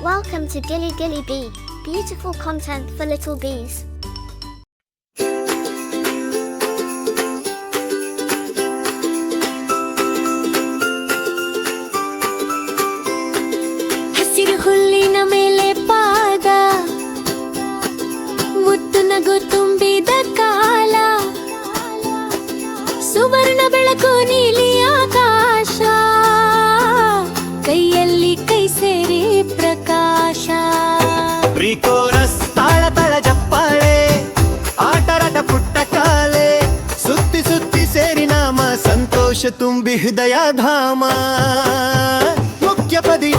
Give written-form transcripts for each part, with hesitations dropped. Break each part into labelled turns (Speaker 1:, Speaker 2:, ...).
Speaker 1: Welcome to Gilly Gilly Bee, beautiful content for little bees.
Speaker 2: ಹಸಿರು ಹುಲ್ಲಿನ ಮೇಲೆ ಪಾದ, ಮುತ್ತು ನಗು ತುಂಬಿದ ಕಾಲ, ಸುವರ್ಣ ಬೆಳಕು ನೀಲಿ ಆಕಾಶ, ಕೈಯಲ್ಲಿ ಕೈ ಸೇರಿ ಪ್ರಕಾಶ.
Speaker 3: ಪ್ರಿಕೋರಸ್ ತಾಳ ತಾಳ ಜಪ್ಪಾಳೆ, ಆಟರಾಟ ಪುಟ್ಟ ಕಾಲೆ, ಸುತ್ತಿ ಸುತ್ತಿ ಸೇರಿ ನಾಮ ಸಂತೋಷ ತುಂಬಿ ಹೃದಯ ಧಾಮ. ಮುಖ್ಯ ಪದಿ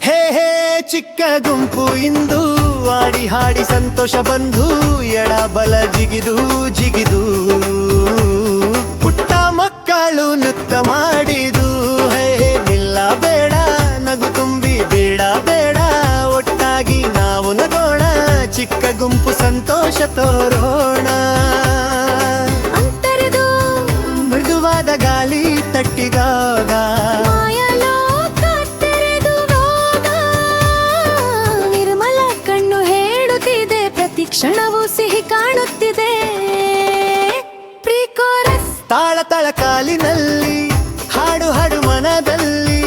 Speaker 3: ಹೇ ಹೇ ಚಿಕ್ಕ ಗುಂಪು ಇಂದು ಆಡಿ ಹಾಡಿ ಸಂತೋಷ ಬಂಧು, ಎಡ ಬಲ ಜಿಗಿದು ಜಿಗಿದು ಪುಟ್ಟ ಮಕ್ಕಳು ನೃತ್ಯ ಮಾಡಿದು. ಹೇ ನಿಲ್ಲ ಬೇಡ ನಗು ತುಂಬಿ ಬೇಡ ಬೇಡ, ಒಟ್ಟಾಗಿ ನಾವು ನಗೋಣ, ಚಿಕ್ಕ ಗುಂಪು ಸಂತೋಷ ತೋರೋಣ.
Speaker 2: ಅಂತರದು
Speaker 3: ಮೃದುವಾದ ಗಾಳಿ ತಟ್ಟಿದಾಗ
Speaker 2: ಮಾಯಲೋಕ ತೆರೆದು ಹೋಗ, ನಿರ್ಮಲ ಕಣ್ಣು ಹೇಳುತ್ತಿದೆ, ಪ್ರತಿ ಕ್ಷಣವೂ ಸಿಹಿ ಕಾಣುತ್ತಿದೆ. ಪ್ರಿಕೋರಸ್
Speaker 3: ತಾಳ ತಳ ಕಾಲಿನಲ್ಲಿ ಹಾಡು ಹಾಡು ಮನದಲ್ಲಿ,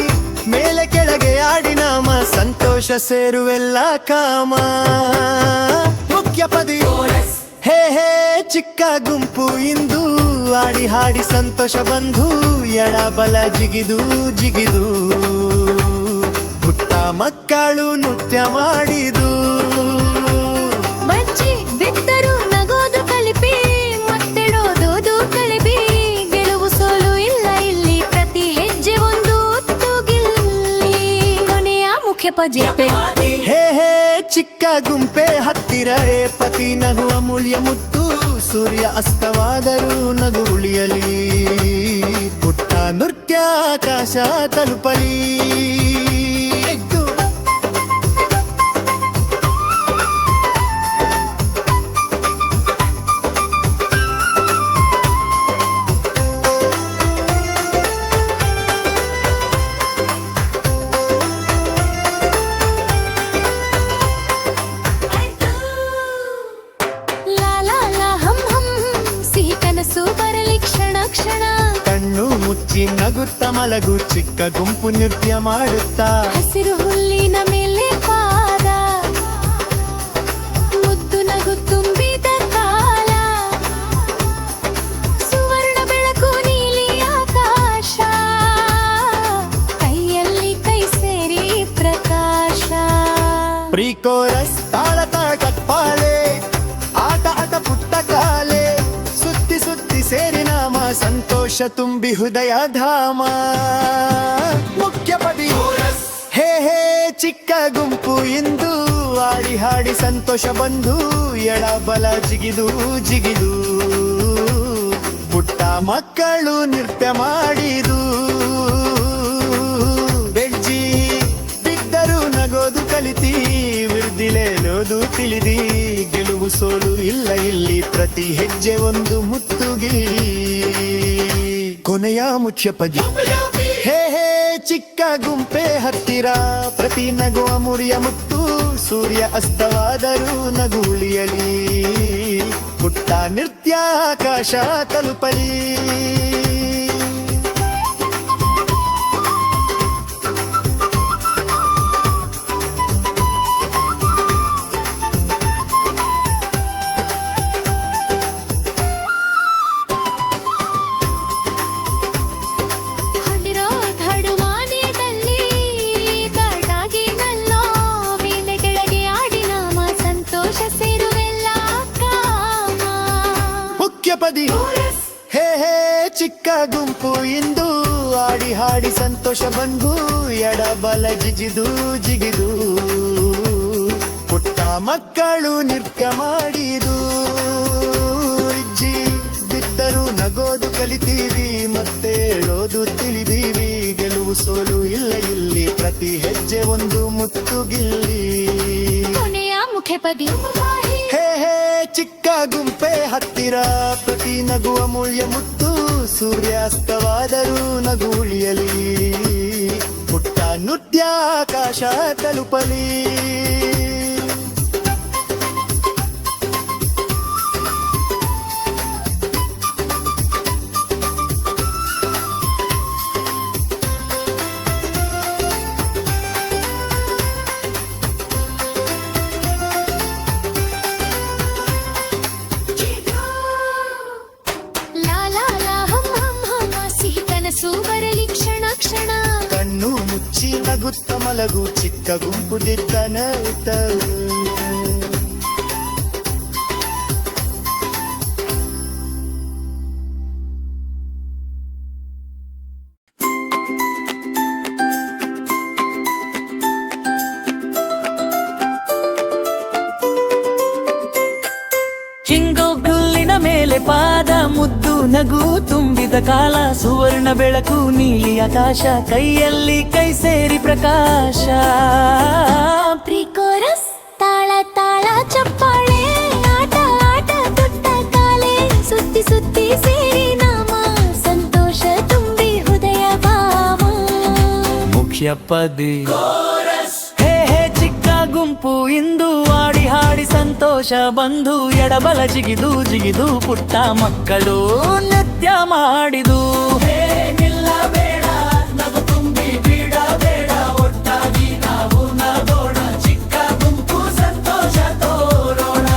Speaker 3: ಮೇಲೆ ಕೆಳಗೆ ಆಡಿ ನಾಮ ಸಂತೋಷ ಸೇರುವೆಲ್ಲ ಕಾಮ. ಮುಖ್ಯ ಪದಿ ಹೇ ಹೇ ಚಿಕ್ಕ ಗುಂಪು ಇಂದು ಆಡಿ ಹಾಡಿ ಸಂತೋಷ ಬಂಧು, ಎಡ ಬಲ ಜಿಗಿದು ಜಿಗಿದು ಪುಟ್ಟ ಮಕ್ಕಳು ನೃತ್ಯ ಮಾಡಿದು.
Speaker 2: ಬಜ್ಜಿ ಬಿದ್ದರು ನಗೋದು ಕಲಿಪಿ, ಮತ್ತೆಡೋದು ಕಲಿಪಿ, ಗೆಲುವು ಸೋಲು ಇಲ್ಲ ಇಲ್ಲಿ, ಪ್ರತಿ ಹೆಜ್ಜೆ ಒಂದು ತುಗಿಲ್ಲಿ, ಕೊನೆಯ ಮುಖ್ಯ ಪದ್ಯ.
Speaker 3: ಹೇ ಹೇ ಚಿಕ್ಕ ಗುಂಪೆ ಹತ್ತಿರ ಪತಿ ನಗು ಅಮೂಲ್ಯ ಮುತ್ತು, ಸೂರ್ಯ ಅಸ್ತವಾದರೂ ನಗು ಉಳಿಯಲಿ, ಪುಟ್ಟ ನೃತ್ಯ ಆಕಾಶ ತಲುಪಲಿ.
Speaker 2: ಲಾ ಲಾ ಲಾ ಹಂ ಹಂ, ಸಿಹಿ ಕನಸು ಬರಲಿ ಕ್ಷಣ ಕ್ಷಣ,
Speaker 3: ಕಣ್ಣು ಮುಚ್ಚಿ ನಗುತ್ತ ಮಲಗು, ಚಿಕ್ಕ ಗುಂಪು ನೃತ್ಯ ಮಾಡುತ್ತಾ.
Speaker 2: ಹಸಿರು ಹುಲ್ಲಿನ ಮೇಲೆ ಪಾದ, ಮುದ್ದು ನಗು ತುಂಬಿದ ಕಾಲ, ಸುವರ್ಣ ಬೆಳಕು ನೀಲಿ ಆಕಾಶ, ಕೈಯಲ್ಲಿ ಕೈ ಸೇರಿ ಪ್ರಕಾಶ.
Speaker 3: ಪ್ರಿಕೋರಸ್ ತಾಳ ತಾಳ ಕಟ್ಪಾಳೆ, ಆಟ ಆಟ ಪುಟ್ಟ ಕಾಲೆ, ಸುತ್ತಿ ಸುತ್ತಿ ಸೇರಿ ನಾಮ ಸಂತೋಷ ತುಂಬಿ ಹೃದಯ ಧಾಮ. ಮುಖ್ಯ ಪದಿ ಹೇ ಹೇ ಚಿಕ್ಕ ಗುಂಪು ಇಂದು ಆಡಿ ಹಾಡಿ ಸಂತೋಷ ಬಂಧು, ಎಡ ಬಲ ಜಿಗಿದು ಜಿಗಿದು ಪುಟ್ಟ ಮಕ್ಕಳು ನೃತ್ಯ ಮಾಡಿದು. ಬೆಜ್ಜಿ ಬಿದ್ದರು ನಗೋದು ಕಲಿತಿ, ವಿರ್ದಿಲೇಲೋದು ತಿಳಿದಿ, ಗೆಲುವು ಸೋಲು ಇಲ್ಲ ಇಲ್ಲಿ, ಪ್ರತಿ ಹೆಜ್ಜೆ ಒಂದು ಮುತ್ತುಗಿಲ್ಲಿ, ಕೊನೆಯ ಮುಖ್ಯ ಪದಿ. ಹೇ ಹೇ ಚಿಕ್ಕ ಗುಂಪೆ ಹತ್ತಿರ ಪ್ರತಿ ನಗು ಅಮೂಲ್ಯ ಮುತ್ತು, ಸೂರ್ಯ ಅಸ್ತವಾದರೂ ನಗು ಉಳಿಯಲಿ, ಪುಟ್ಟ ನೃತ್ಯ ಆಕಾಶ ತಲುಪಲಿ.
Speaker 2: ಹಡಿರೋ ಧಡುವಾನೆಯಲ್ಲಿ ಕರಟಾಗಿ ನಲ್ಲೋ, ಮೇಲೆ ಕೆಳಗೆ ಆಡಿ ನಾಮ ಸಂತೋಷ ಸೇರುವೆಲ್ಲ ಕಾಮ.
Speaker 3: ಮುಖ್ಯ ಪದಿ ಹೇ ಹೇ ಚಿಕ್ಕ ಗುಂಪು ಇಂದು ಆಡಿ ಹಾಡಿ ಸಂತೋಷ ಬಂಧು, ಎಡ ಬಲ ಜಿಗಿದು ಜಿಗಿದು ಪುಟ್ಟ ಮಕ್ಕಳು ನೃತ್ಯ ಮಾಡಿದು. ಇಜ್ಜಿ ಬಿದ್ದರು ನಗೋದು ಕಲಿತೀವಿ, ಮತ್ತೆ ಹೇಳೋದು ತಿಳಿದೀವಿ, ಗೆಲುವು ಸೋಲು ಇಲ್ಲ ಇಲ್ಲಿ, ಪ್ರತಿ ಹೆಜ್ಜೆ ಒಂದು ಮುತ್ತುಗಿಲ್ಲಿ,
Speaker 2: ಕೊನೆಯ ಮುಖ್ಯ ಪದಿ.
Speaker 3: ಹೇ ಹೇ ಚಿಕ್ಕ ಗುಂಪೆ ಹತ್ತಿರ ಪ್ರತಿ ನಗು ಅಮೂಲ್ಯ ಮುತ್ತು, ಸೂರ್ಯಾಸ್ತವಾದರೂ ನಗು ಉಳಿಯಲಿ, ಪುಟ್ಟ ನೃತ್ಯ ಆಕಾಶ ತಲುಪಲಿ.
Speaker 2: ಲಾ ಲಾ ಲಾ ಹಂ ಹಂ ಹಂ ಸಿಹಿ ಕನಸು ಬರಲಿ ಕ್ಷಣ ಕ್ಷಣ.
Speaker 3: ಕಣ್ಣು ಮುಚ್ಚಿ ನಗುತ್ತ ಮಲಗು ಚಿಕ್ಕ ಗುಂಪು ದಿತ್ತನತ.
Speaker 4: ಚಿಂಗೊಗ್ಗುಲ್ಲಿನ ಮೇಲೆ ಪಾದ ಮುದ್ದು ನಗು ತುಂಬಿದ ಕಾಲ ಸುವರ್ಣ ಬೆಳಕು ನೀಲಿ ಆಕಾಶ ಕೈಯಲ್ಲಿ ಕೈ ಸೇರಿ ಪ್ರಕಾಶ.
Speaker 2: ಪ್ರಿಕೋರಸ್ ತಾಳ ತಾಳ ಚಪ್ಪಾಳೆ ಆಟ ಆಟ ತೊಟ್ಟ ಕಾಲೆ ಸುತ್ತಿ ಸುತ್ತಿ ಸೇರಿ ನಾಮ ಸಂತೋಷ ತುಂಬಿ ಹೃದಯ ಭಾವ.
Speaker 4: ಮುಖ್ಯ ಪದಿ ಹೇ ಹೇ ಚಿಕ್ಕ ಗುಂಪು ಇಂದು ಆಡಿ ಹಾಡಿ ಸಂತೋಷ ಬಂದು ಎಡಬಲ ಜಿಗಿದು ಜಿಗಿದು ಪುಟ್ಟ ಮಕ್ಕಳು ನೃತ್ಯ ಮಾಡಿದು. ನಿಲ್ಲಬೇಡ ನಗು ತುಂಬಿ ಬಿಡಬೇಡ ಒಟ್ಟಾಗಿ ನಾವು ನಗೋಣ ಚಿಕ್ಕ ಗುಂಪು ಸಂತೋಷ ತೋರೋಣ.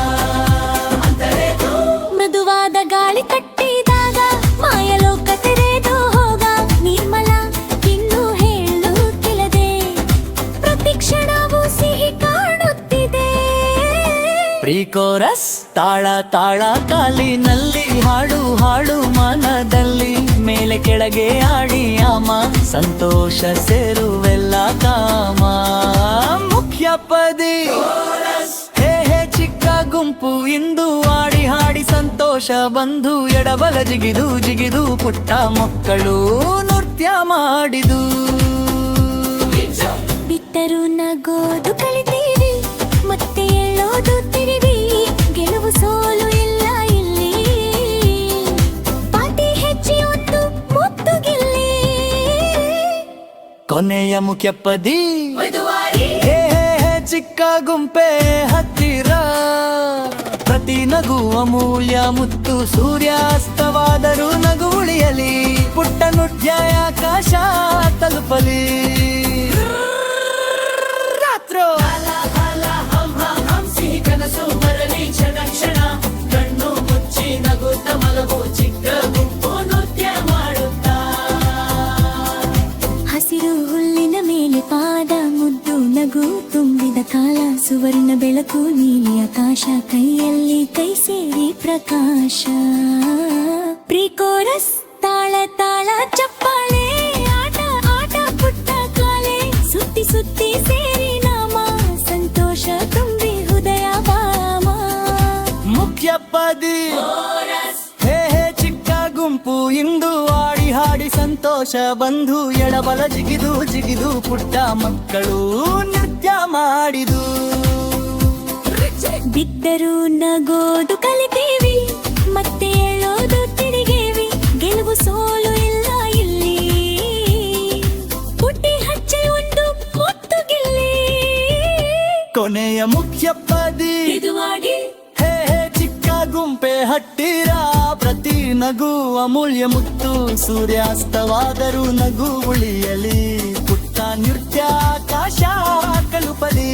Speaker 2: ಮೃದುವಾದ ಗಾಳಿ ತಟ್ಟಿದಾಗ ಮಾಯಲೋಕ ತೆರೆದು ಹೋಗ ನಿರ್ಮಲ ಇನ್ನು ಹೇಳು ಕೆಲದೆ ಪ್ರತಿ ಕ್ಷಣವೂ ಸಿಹಿ ಕಾಣುತ್ತಿದೆ.
Speaker 4: ಪ್ರಿಕೋರಸ್ ತಾಳ ತಾಳ ಕಾಲಿನಲ್ಲಿ ಹಾಡು ಹಾಡು ಮನದಲ್ಲಿ ಮೇಲೆ ಕೆಳಗೆ ಆಡಿ ಆಮ ಸಂತೋಷ ಸೇರುವೆಲ್ಲ ಕಾಮ. ಮುಖ್ಯ ಪದಿ ಹೇ ಹೇ ಚಿಕ್ಕ ಗುಂಪು ಇಂದು ಆಡಿ ಹಾಡಿ ಸಂತೋಷ ಬಂದು ಎಡಬಲ ಜಿಗಿದು ಜಿಗಿದು ಪುಟ್ಟ ಮಕ್ಕಳು ನೃತ್ಯ ಮಾಡಿದು.
Speaker 2: ಬಿಟ್ಟರು ನಗೋದು ಕಲಿತೀವಿ ಮತ್ತೆ ಹೇಳೋದು ತಿರುವಿ ಗೆಲುವು ಸೋಲು ಇಲ್ಲ ಇಲ್ಲಿ ಪಾಟಿ ಹೆಜ್ಜೆ ಒಂದು ಮುತ್ತು ಗೆಲ್ಲಿ.
Speaker 4: ಕೊನೆಯ ಮುಖ್ಯ ಪದಿ ಹೇ ಹೇ ಹೇ ಚಿಕ್ಕ ಗುಂಪೆ ಹತ್ತಿರ ಪ್ರತಿ ನಗು ಅಮೂಲ್ಯ ಮುತ್ತು ಸೂರ್ಯಾಸ್ತವಾದರೂ ನಗು ಉಳಿಯಲಿ ಪುಟ್ಟ ನೃತ್ಯ ಆಕಾಶ ತಲುಪಲಿ. ರಾತ್ರೋ ಸಿಹಿ ಕನಸು ಬರಲಿ ಕ್ಷಣ ಕ್ಷಣ ಕಣ್ಣು ಮುಚ್ಚಿ ನಗುತ್ತ ಮಲಗು ಚಿಕ್ಕ ಗುಂಪು ನೃತ್ಯ ಮಾಡುತ್ತಾ.
Speaker 2: ಹಸಿರು ಹುಲ್ಲಿನ ಮೇಲೆ ಪಾದ ಮುದ್ದು ನಗು ತುಂಬಿದ ಕಾಲ ಸುವರ್ಣ ಬೆಳಕು ನೀಲಿ ಆಕಾಶ ಕೈಯಲ್ಲಿ ಕೈ ಸೇರಿ ಪ್ರಕಾಶ. ಪ್ರಿಕೋರಸ್ ತಾಳ ತಾಳ ಚಪ್ಪಾಳೆ ಆಟ ಆಟ ಪುಟ್ಟ ಕಾಲೆ ಸುತ್ತಿ ಸುತ್ತಿ ಸೇರಿ ನಾಮ ಸಂತೋಷ ತುಂಬಿ ಹೃದಯ ಭಾವ.
Speaker 4: ಮುಖ್ಯ ಪದಿ ಹೇ ಹೇ ಚಿಕ್ಕ ಗುಂಪು ಇಂದು ಆಡಿ ಹಾಡಿ ಸಂತೋಷ ಬಂಧು ಎಡಬಲ ಜಿಗಿದು ಜಿಗಿದು ಪುಟ್ಟ ಮಕ್ಕಳು ನೃತ್ಯ ಮಾಡಿದು.
Speaker 2: ಬಿದ್ದರು ನಗೋದು ಕಲಿತೀವಿ ಮತ್ತೆ ಹೇಳೋದು ತಿರುಗೇವಿ ಗೆಲುವು ಸೋಲು ಇಲ್ಲ ಇಲ್ಲಿ ಪುಟ್ಟಿ ಹಚ್ಚೆ ಒಂದು ಮುತ್ತು ಗೆಲ್ಲಿ.
Speaker 4: ಕೊನೆಯ ಮುಖ್ಯ ಪದಿ ಹೇ ಹೇ ಚಿಕ್ಕ ಗುಂಪೆ ಹಟ್ಟಿರ ಪ್ರತಿ ನಗು ಅಮೂಲ್ಯ ಮುತ್ತು ಸೂರ್ಯಾಸ್ತವಾದರೂ ನಗು ಉಳಿಯಲಿ ಪುಟ್ಟ ನೃತ್ಯ ಆಕಾಶ ಕಲುಪಲಿ.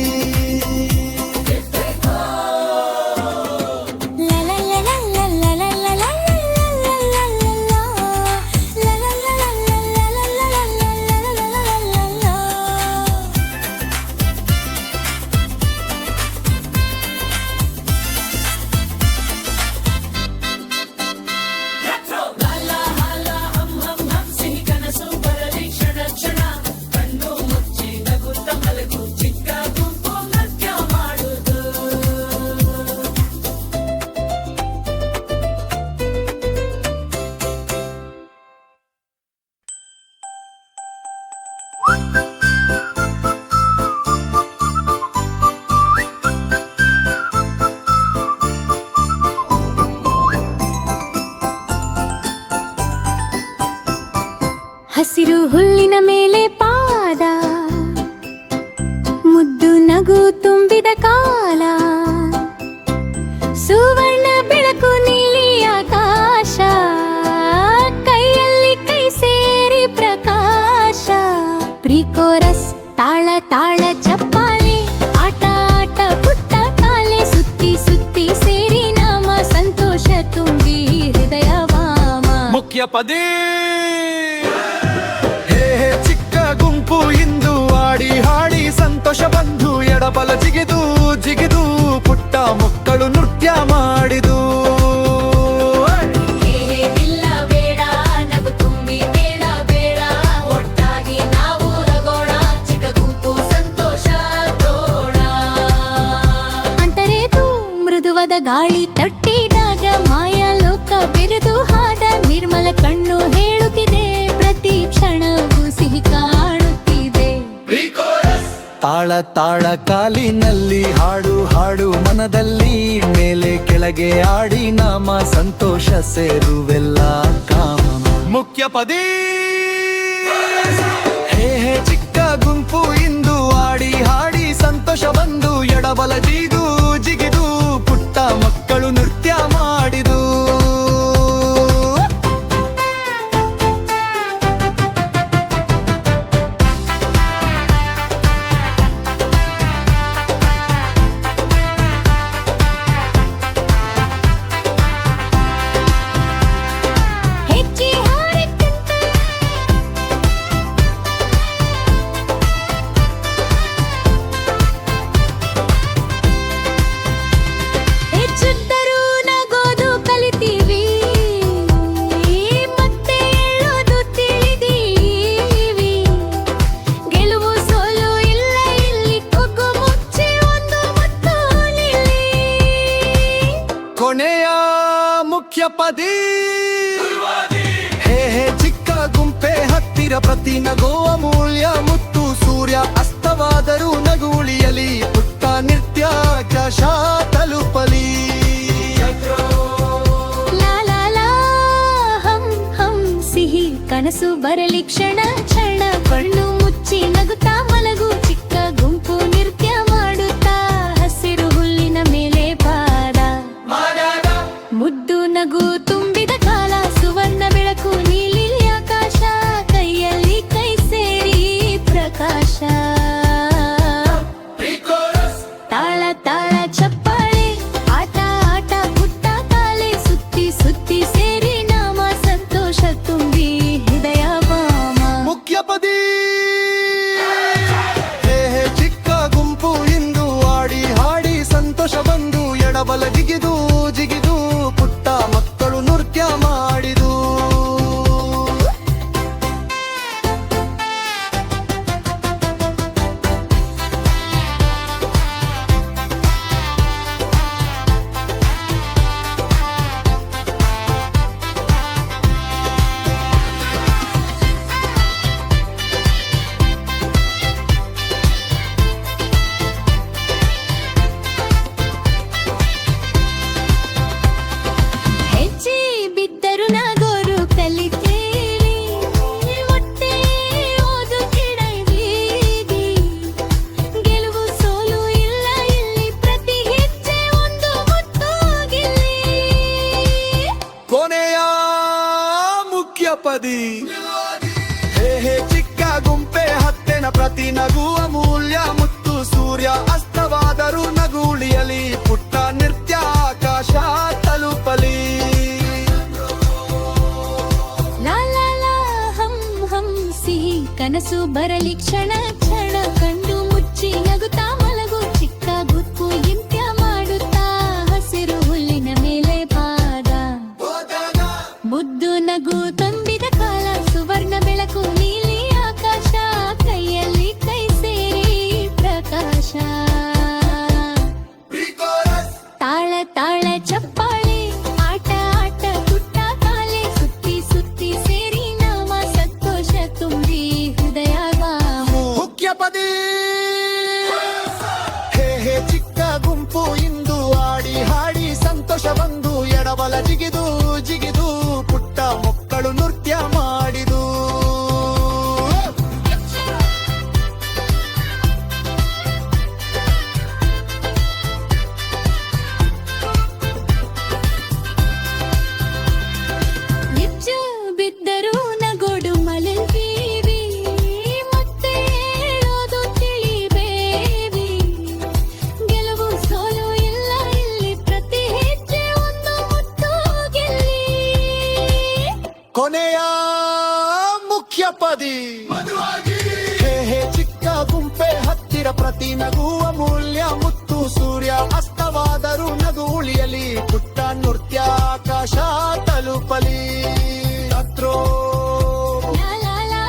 Speaker 2: ಹಸಿರು ಹುಲ್ಲಿನ ಮೇಲೆ ಪಾದ ನಗು ತುಂಬಿದ ಕಾಲ, ಸುವರ್ಣ ಬೆಳಕು ನೀಲಿ ಆಕಾಶ, ಕೈಯಲ್ಲಿ ಕೈ ಸೇರಿ ಪ್ರಕಾಶ. ಪ್ರಿಕೋರಸ್ ತಾಳ ತಾಳ ಚಪ್ಪಾಳೆ, ಆಟ ಆಟ ಪುಟ್ಟ ಕಾಲೆ, ಸುತ್ತಿ ಸುತ್ತಿ ಸೇರಿ ನಾಮ, ಸಂತೋಷ ತುಂಬಿ ಹೃದಯ ವಾಮ.
Speaker 4: ಮುಖ್ಯ ಪದೇ ಹೇ ಹೇ ಚಿಕ್ಕ ಗುಂಪು ಇಂದು ಆಡಿ ಹಾಡಿ ಸಂತೋಷ ಬಂದು ಎಡಬಲ ಜಿಗಿದು ಜಿಗಿದು ಪುಟ್ಟ ಮಕ್ಕಳು ನೃತ್ಯ ಮಾಡಿದು.
Speaker 2: ಇಲ್ಲ ಬೇಡ ನಗು ತುಂಬಿ ಬೇಡ ಬೇಡ, ಒಟ್ಟಾಗಿ ನಾವು ರಗೋಣ, ಚಿಕ್ಕ ಗುಂಪು ಸಂತೋಷ ತೋಣ. ಅಂತರೇತು ಮೃದುವಾದ ಗಾಳಿ ತಟ್ಟಿದಾಗ ಮಾಯಾ ಲೋಕ ಬೆರೆದು ಹಾದ, ನಿರ್ಮಲ ಕಣ್ಣು ಹೇಳುತ್ತಿದೆ ಪ್ರತಿ ಕ್ಷಣವೂ ಸಿಹಿ ಕಾಣುತ್ತಿದೆ.
Speaker 4: ತಾಳ ತಾಳ ಕಾಲಿನಲ್ಲಿ ಹಾಡು ಹಾಡು ಮನದಲ್ಲಿ, ಮೇಲೆ ಕೆಳಗೆ ಆಡಿ ನಾಮ ಸಂತೋಷ ಸೇರುವೆಲ್ಲ ಕಾಮ. ಮುಖ್ಯ ಪದೇ ಹೇ ಹೇ ಚಿಕ್ಕ ಗುಂಪು ಇಂದು ಆಡಿ ಹಾಡಿ ಸಂತೋಷ ಬಂದು ಎಡಬಲ ಜಿಗಿದು ಜಿಗಿದು ಪುಟ್ಟ ಮಕ್ಕಳು ನೃತ್ಯ ಮಾಡಿದು.
Speaker 2: ಹೆಚ್ಚಿ ಹಾರಿಕಂತ ಹೆಚ್ಚುತ್ತರೂ ನಗೋದು ಕಲಿತೀವಿ, ಮತ್ತೆ ಹೇಳೋದು ತಿಳಿದೀವಿ. ಗೆಲುವು ಸೋಲು ಇಲ್ಲ ಇಲ್ಲಿ, ಕೊಗ್ಗು ಮುಚ್ಚಿ ಒಂದು ಮತ್ತು ನಿಲ್ಲಿ.
Speaker 4: ಕೊನೆಯ ಮುಖ್ಯ ಪದಿ ಹೇ ಹೇ ಚಿಕ್ಕ ಗುಂಪೆ ಹತ್ತಿರ ಪ್ರತಿ ನಗುವ ಮೂಲ್ಯ ಮುತ್ತು, ಸೂರ್ಯ ಅಸ್ತವಾದರೂ ನಗು ಉಳಿಯಲಿ, ಪುಟ್ಟ ನೃತ್ಯ ಆಕಾಶ ತಲುಪಲಿ.
Speaker 2: ಲಾ ಲಾ ಲಾ ಹಂ ಹಂ ಸಿಹಿ ಕನಸು ಬರಲಿ ಕ್ಷಣ ಕ್ಷಣ, ಕಣ್ಣು ಮುಚ್ಚಿ ನಗುತ್ತಾ ಮಲಗು, ಚಿಕ್ಕ ಗುಂಪು ನೃತ್ಯ ಮಾಡುತ್ತಾ ಹಸಿರು ಹುಲ್ಲಿನ ಮೇಲೆ ಪಾದ. ಮುದ್ದು ನಗು ತುಂಬಿದ ಕಾಲ, ಸುವರ್ಣ ಬೆಳಕು ನೀಲಿ ಆಕಾಶ, ಕೈಯಲ್ಲಿ ಕೈ ಸೇರಿ ಪ್ರಕಾಶ. ತಾಳ ತಾಳ ಚಪ್ಪಾಳೆ, ಆಟ ಆಟ ಪುಟ್ಟ ಕಾಲೆ, ಸುತ್ತಿ ಸುತ್ತಿ ಸೇರಿ ನಾಮ, ಸಂತೋಷ ತುಂಬಿ ಹೃದಯ ವಾಮ.
Speaker 4: ಮುಖ್ಯ ಪದಿ ಹೇ ಹೇ ಚಿಕ್ಕ ಗುಂಪು ಇಂದು ಆಡಿ ಹಾಡಿ ಸಂತೋಷ ಬಂದು ಎಡಬಲ ಜಿಗಿದು ಜಿಗಿದು ಪುಟ್ಟ ಮಕ್ಕಳು ನೃತ್ಯ ಮಾಡಿದು.
Speaker 2: ಹೆಜ್ಜೆ ಬಿದ್ದರು ನಗೋರು ಕಲಿತೇವಿ, ಒಟ್ಟೆ ಓದುತ್ತಿದ್ದೀವಿ. ಗೆಲುವು ಸೋಲು ಇಲ್ಲ ಇಲ್ಲಿ, ಪ್ರತಿ ಹೆಜ್ಜೆ ಒಂದು ಮುತ್ತು ಗೆಲ್ಲಿ.
Speaker 4: ಕೊನೆಯ ಮುಖ್ಯ ಪದಿ ಹೇ ಹೇ ಚಿಕ್ಕ ಗುಂಪೆ ಹತ್ತೆನ ಪ್ರತಿ ನಗುವ ಮೂಲ್ಯ ಮುತ್ತು, ಸೂರ್ಯ ಅಸ್ತವಾದರೂ ನಗು ಉಳಿಯಲಿ, ಪುಟ್ಟ ನೃತ್ಯ ಆಕಾಶ ತಲುಪಲಿ.
Speaker 2: ಲಾ ಲಾ ಲಾ ಹಂ ಹಂ ಸಿಹಿ ಕನಸು ಬರಲಿ ಕ್ಷಣ ಕ್ಷಣ, ಕಣ್ಣು ಮುಚ್ಚಿ ನಗುತ್ತಾ ಮಲಗು, ಚಿಕ್ಕ ಗುಂಪು ನೃತ್ಯ ಮಾಡುತ್ತಾ ಹಸಿರು ಹುಲ್ಲಿನ ಮೇಲೆ ಪಾದ. ಮುದ್ದು ನಗು ತುಂಬಿದ ಕಾಲ, ಸುವರ್ಣ ಬೆಳಕು ನೀಲಿ ಆಕಾಶ, ಕೈಯಲ್ಲಿ ಕೈ ಸೇರಿ ಪ್ರಕಾಶ. ತಾಳ ತಾಳ ಚಪ್ಪಾಳೆ, ಆಟ ಆಟ ಪುಟ್ಟ ಕಾಲೆ, ಸುತ್ತಿ ಸುತ್ತಿ ಸೇರಿ ನಾಮ, ಸಂತೋಷ ತುಂಬಿ ಹೃದಯ ವಾಮ.
Speaker 4: ಮುಖ್ಯ ಪದಿ ಹೇ ಹೇ ಚಿಕ್ಕ ಗುಂಪು ಇಂದು ಆಡಿ ಹಾಡಿ ಸಂತೋಷ ಬಂದು ಎಡಬಲ ಜಿಗಿದು ಜಿಗಿದು ಪುಟ್ಟ ಮಕ್ಕಳು ನೃತ್ಯ ಮಾಡಿದು.
Speaker 3: ಪದಿ ಹೇ ಹೇ ಚಿಕ್ಕ ಗುಂಪೆ ಹತ್ತಿರ ಪ್ರತಿ ನಗುವ ಮೂಲ್ಯ ಮುತ್ತು ಸೂರ್ಯ ಅಸ್ತವಾದರೂ ನಗು ಉಳಿಯಲಿ ಪುಟ್ಟ ನೃತ್ಯ ಆಕಾಶ ತಲುಪಲಿ ಅತ್ರೋ
Speaker 2: ಲಾ ಲಾ ಲಾ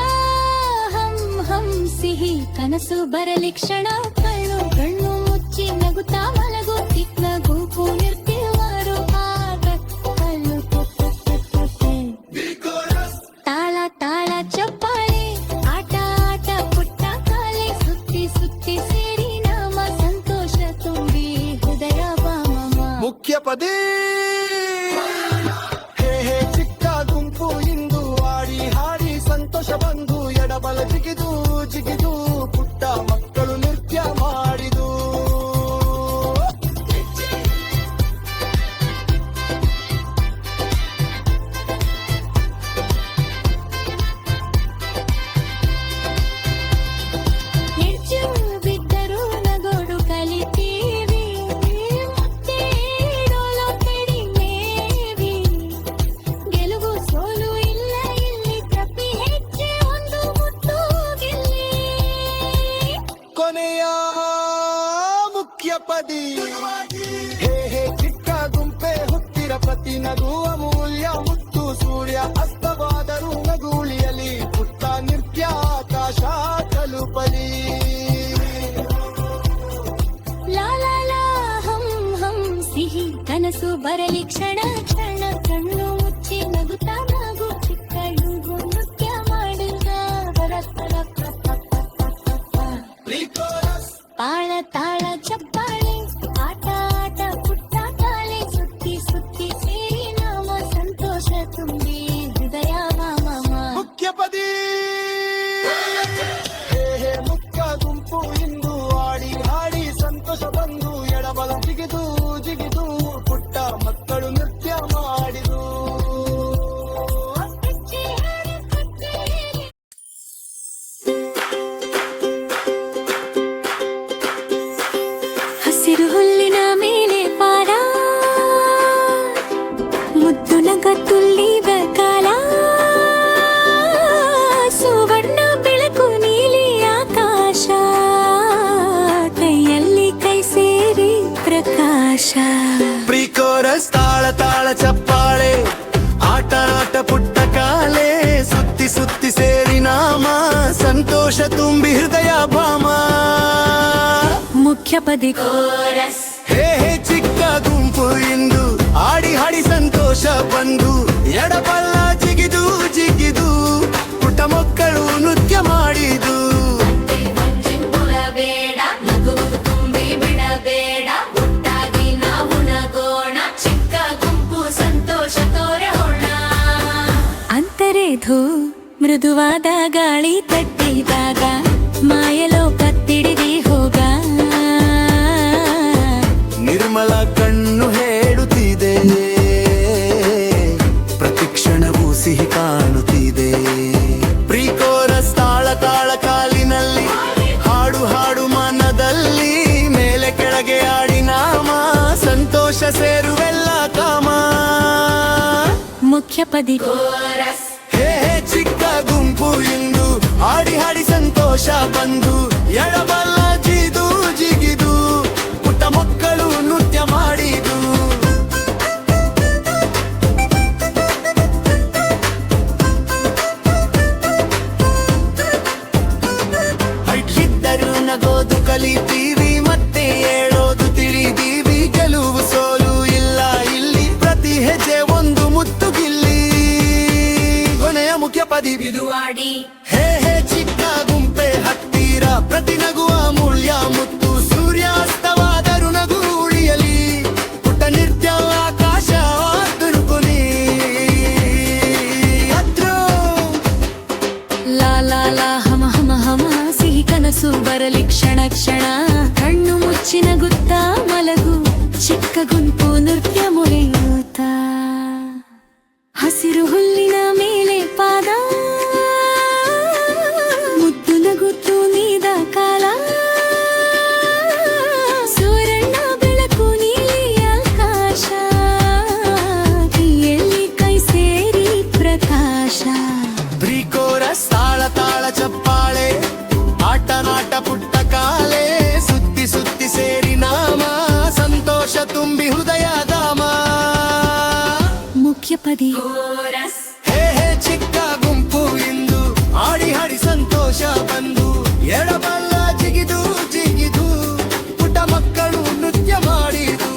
Speaker 2: ಹಂ ಹಂ ಸಿಹಿ ಕನಸು ಬರಲಿ ಕ್ಷಣ ಕಣ್ಣು ಕಣ್ಣು ಮುಚ್ಚಿ ನಗುತ್ತಾ ಮಲಗು ಚಿಕ್ಕ ಗುಂಪು ನಿರ್ತಿವಾರು ಆಗ ಕಲ್ಲು ತಾಳ ತಾಳ ಚಪ್ಪಾಳೆ ಆಟ ಆಟ ಪುಟ್ಟ ಕಾಲೆ ಸುತ್ತಿ ಸುತ್ತಿ ಸೇರಿ ನಾಮ ಸಂತೋಷ ತುಂಬಿ ಹೃದಯ ಬಾಮಮ
Speaker 3: ಮುಖ್ಯ ಪದಿ ಹೇ ಹೇ ಚಿಕ್ಕ ಗುಂಪು ಇಂದು ಆಡಿ ಹಾಡಿ ಸಂತೋಷ ಬಂದು ಎಡಬಲ ಜಿಗಿದು ಜಿಗಿದು ಪುಟ್ಟ ಮಕ್ಕಳು ನೃತ್ಯ ಮಾಡಿದು
Speaker 2: ಹೆಜ್ಜು ಬಿದ್ದರೂ ನಗೋಡು ಕಲಿತೀವಿ ಮತ್ತೆ ಡೋಲು ಕಡಿಮೇವಿ ಗೆಲುವು ಸೋಲು ಇಲ್ಲ ಇಲ್ಲಿ ತಪ್ಪಿ ಹೆಜ್ಜೆ ಒಂದು ಮುತ್ತು ಗೆಲ್ಲಿ
Speaker 3: ಕೊನೆಯ ಮುಖ್ಯ ಪದಿ ಹೇ ಹೇ ಚಿಕ್ಕ ಗುಂಪೆ ಹುಟ್ಟಿರ ಪ್ರತಿ ನಗುವ ಮೂಲ್ಯ ಮುತ್ತು ಸೂರ್ಯ ಅಸ್ತವಾದರೂ ನಗು ಉಳಿಯಲಿ ಪುಟ್ಟ ನೃತ್ಯ ಆಕಾಶ ತಲುಪಲಿ
Speaker 2: ಲಾ ಲಾ ಲಾ ಹಂ ಹಂ ಸಿಹಿ ಕನಸು ಬರಲಿ ಕ್ಷಣ ಕ್ಷಣ ಕಣ್ಣು ಮುಚ್ಚಿ ನಗುತ್ತಾ ನಗು ಚಿಕ್ಕ ಗುಂಪು ನೃತ್ಯ ಮಾಡಿದ ತಾಳ ತಾಳ ಚಪ್ಪಾಳೆ ಆಟ ಆಟ ಪುಟ್ಟ ಕಾಲೆ ಸುತ್ತಿ ಸುತ್ತಿ ಸೇರಿ ನಾಮ ಸಂತೋಷ ತುಂಬಿ ಹೃದಯ ಮಾಮ
Speaker 3: ಮುಖ್ಯ ಪದಿ ಹೇ ಹೇ ಮುಖ್ಯ ಗುಂಪು ಇಂದು ಆಡಿ ಹಾಡಿ ಸಂತೋಷ ಬಂದು ಎಡಬಲ ಜಿಗಿದು ಜಿಗಿದು ಪುಟ್ಟ ಮಕ್ಕಳು ನೃತ್ಯ ಮಾಡಿದು
Speaker 2: ಹಸಿರು ಹುಲ್ಲಿನ ಮೇಲೆ ಪಾರ ಮುದ್ದು ನಗ ತುಲ್ಲಿದ ಕಾಲ ಸುವರ್ಣ ಬೆಳಕು ನೀಲಿ ಆಕಾಶ ಕೈಯಲ್ಲಿ ಕೈ ಸೇರಿ ಪ್ರಕಾಶ
Speaker 3: ಪ್ರಿಕೋರಸ್ ತಾಳ ತಾಳ ಚಪ್ಪಾಳೆ ಆಟ ಆಟ ಪುಟ್ಟ ಕಾಲೆ ಸುತ್ತಿ ಸುತ್ತಿ ಸೇರಿ ನಾಮ ಸಂತೋಷ ತುಂಬಿ ಹೃದಯ ಭಾಮ
Speaker 2: ಮುಖ್ಯ ಪದಿ ಕೋರಸ್
Speaker 3: ಹೇ ಹೇ ಚಿಕ್ಕ ಗುಂಪು ಇಂದು ಆಡಿ ಹಾಡಿ ಸಂತೋಷ ಬಂದು ಎಡಬಲ್ಲ ಜಿಗಿದು ಜಿಗಿದು ಪುಟ್ಟ ಮಕ್ಕಳು ನೃತ್ಯ ಮಾಡಿದು
Speaker 2: ಬೇಡ ನಗು ತುಂಬಿ ಬಿಡಬೇಡ ಒಟ್ಟಾಗಿ ನಾವು ನಗೋಣ ಚಿಕ್ಕ ಗುಂಪು ಸಂತೋಷ ತೋರೋಣ ಅಂತರೇಧು ಮೃದುವಾದ ಗಾಳಿ ತಟ್ಟಿದಾಗ ಮಾಯಲೋ ಕತ್ತಿಡಿದಿ ಹೋಗ
Speaker 3: ನಿರ್ಮಲ ಕಣ್ಣು ಹೇಳುತ್ತಿದೆ ಪ್ರತಿಕ್ಷಣವೂ ಸಿಹಿ ಕಾಣುತ್ತಿದೆ ಪ್ರಿಕೋರಸ್ ತಾಳ ತಾಳ ಕಾಲಿನಲ್ಲಿ ಹಾಡು ಹಾಡು ಮನದಲ್ಲಿ ಮೇಲೆ ಕೆಳಗೆ ಆಡಿ ನಾಮ ಸಂತೋಷ ಸೇರುವೆಲ್ಲ ಕಾಮ
Speaker 2: ಮುಖ್ಯ ಪದಿ ಕೋರಸ್
Speaker 3: ಹೇ ಹೇ ಚಿಕ್ಕ ಗುಂಪು ಇಂದು ಆಡಿ ಹಾಡಿ ಸಂತೋಷ ಬಂದು ಎಡಬಲ್ಲ ಜಿದು ಜಿಗಿದು ಪುಟ್ಟ ಮಕ್ಕಳು ನೃತ್ಯ ಮಾಡಿದು ಹೈಟ್ಲಿದ್ದರೂ ನಗೋದು ಕಲಿತೀವಿ ಮತ್ತೆ ಹೇಳೋದು ತಿಳಿದೀವಿ ಗೆಲುವು ಸೋಲು ಇಲ್ಲ ಇಲ್ಲಿ ಪ್ರತಿ ಹೆಜ್ಜೆ ಒಂದು ಮುತ್ತು ಗಿಲ್ಲಿ ಕೊನೆಯ ಮುಖ್ಯ ಪದಿ
Speaker 2: ಬಿದುವಾಡಿ
Speaker 3: ಹೇ ಹೇ ಚಿಕ್ಕ ಗುಂಪೆ ಹತ್ತಿರ ಪ್ರತಿ ನಗುವ ಮೂಲ್ಯ ಮುತ್ತು ಸೂರ್ಯ ಅಸ್ತವಾದರೂ ನಗು ಉಳಿಯಲಿ ಪುಟ್ಟ ನೃತ್ಯ ಆಕಾಶ ತುರುಕುಲಿ ಅತ್ರೋ
Speaker 2: ಲಾ ಲಾ ಲಾ ಹಮ ಹಮ ಹಮ ಸಿಹಿ ಕನಸು ಬರಲಿ ಕ್ಷಣ ಕ್ಷಣ ಕಣ್ಣು ಮುಚ್ಚಿ ನಗುತ್ತಾ ಮಲಗು ಚಿಕ್ಕ ಗುಂಪು ನೃತ್ಯ ಮುರಿಯುತ್ತಾ ಹಸಿರು ಹುಲ್ಲಿನ ಮೇಲೆ ಪಾದ ಮುದ್ದು ನಗುತ್ತು ನೀದ ಕಾಲ ಸುವರ್ಣ ಬೆಳಕು ನೀಲಿ ಆಕಾಶ ಕೈಯಲ್ಲಿ ಕೈ ಸೇರಿ ಪ್ರಕಾಶ
Speaker 3: ಪ್ರಿಕೋರಸ್ ತಾಳ
Speaker 2: ಪದಿ
Speaker 3: ಹೇ ಹೇ ಚಿಕ್ಕ ಗುಂಪು ಇಂದು ಆಡಿ ಹಾಡಿ ಸಂತೋಷ ಬಂದು ಎಡಬಲ್ಲ ಜಿಗಿದು ಜಿಗಿದು ಪುಟ್ಟ ಮಕ್ಕಳು ನೃತ್ಯ ಮಾಡಿದು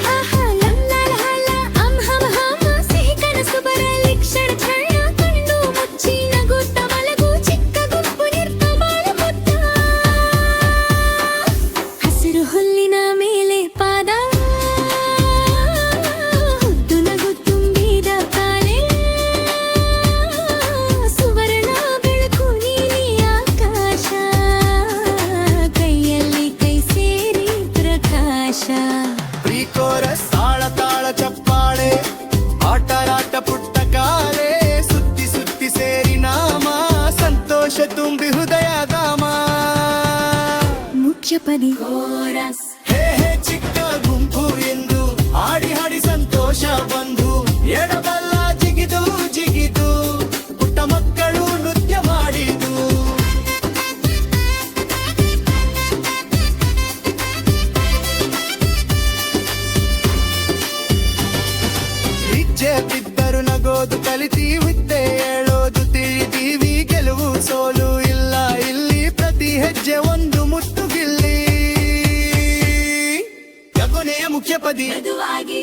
Speaker 2: ಹಾ ಹಾ ಲಂ ಲಾ ಲಾ ಲಾ ಅಂ ಹಂ ಹಂ ಸಿಹಿ ಕನಸು ಬರಲಿ ಕ್ಷಣ ಕ್ಷಣ ಕಣ್ಣು ಮುಚ್ಚಿ ನಗುತ್ತ ಮಲಗು ಚಿಕ್ಕ ಗುಂಪು ನಿರ್ತ ಬಾಳ ಹಸಿರು ಹುಲ್ಲಿನ ಮೇಲೆ ಪಾದ ಹುದ್ದು ನಗು ತುಂಬಿದ ಕಾಲೆ ಸುವರ್ಣ ಬೆಳಕು ನೀಲಿ ಆಕಾಶ ಕೈಯಲ್ಲಿ ಕೈ ಸೇರಿ ಪ್ರಕಾಶ
Speaker 3: ಪ್ರೀಕೋರಸ್ ತಾಳ ತಾಳ ಚಪ್ಪಾಳೆ ಆಟರಾಟ ಪುಟ್ಟ ಕಾಲೆ ಸುತ್ತಿ ಸುತ್ತಿ ಸೇರಿ ನಾಮ ಸಂತೋಷ ತುಂಬಿ ಹೃದಯ ಧಾಮ
Speaker 2: ಮುಖ್ಯ ಪದಿ
Speaker 3: ಹೇ ಹೇ ಚಿಕ್ಕ ಗುಂಪು ಎಂದು ಆಡಿ ಹಾಡಿ ಸಂತೋಷ ಬಂದು ಎಡಬಲ್ಲ ಜಿಗಿದು ಜಿಗಿದು ಪುಟ್ಟ ಮಕ್ಕಳು ನೃತ್ಯ ಮಾಡಿದು ಹೆಜ್ಜೆ ಬಿದ್ದರು ನಗೋದು ಕಲಿತೀವಿ ವಿದ್ಯೆ ಹೇಳೋದು ತಿಳಿದೀವಿ ಗೆಲುವು ಸೋಲು ಇಲ್ಲ ಇಲ್ಲಿ ಪ್ರತಿ ಹೆಜ್ಜೆ ಒಂದು ಮುತ್ತು ಗಿಲ್ಲಿ ಯಗುನೆಯ ಮುಖ್ಯ ಪದಿ
Speaker 2: ಮೃದುವಾಗಿ